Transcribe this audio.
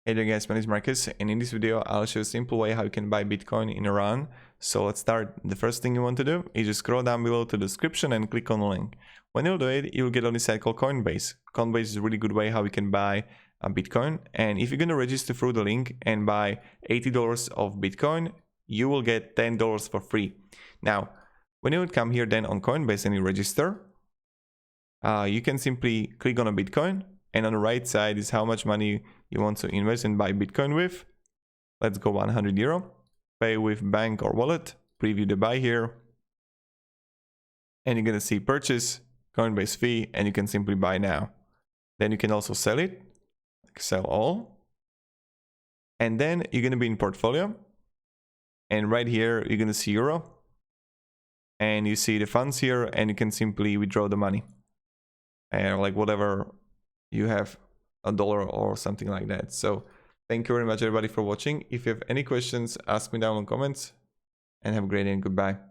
Hey there guys, my name is Marcus, and in this video I'll show you a simple way how you can buy Bitcoin in Iran. So let's start. The first thing you want to do is just scroll down below to the description and click on the link. When you'll do it, you'll get on this site called Coinbase. Coinbase is a really good way how you can buy a Bitcoin, and if you're going to register through the link and buy $80 of Bitcoin, you will get $10 for free. Now, when you would come here then on Coinbase and you register, you can simply click on a Bitcoin, and on the right side is how much money you want to invest and buy Bitcoin with. Let's go 100 euro. Pay with bank or wallet. Preview the buy here. And you're going to see purchase, Coinbase fee, and you can simply buy now. Then you can also sell it, like sell all. And then you're going to be in portfolio. And right here, you're going to see euro. And you see the funds here, and you can simply withdraw the money. And like whatever you have, $1 or something like that. So thank you very much everybody for watching. If you have any questions, ask me down in the comments, and have a great day and goodbye.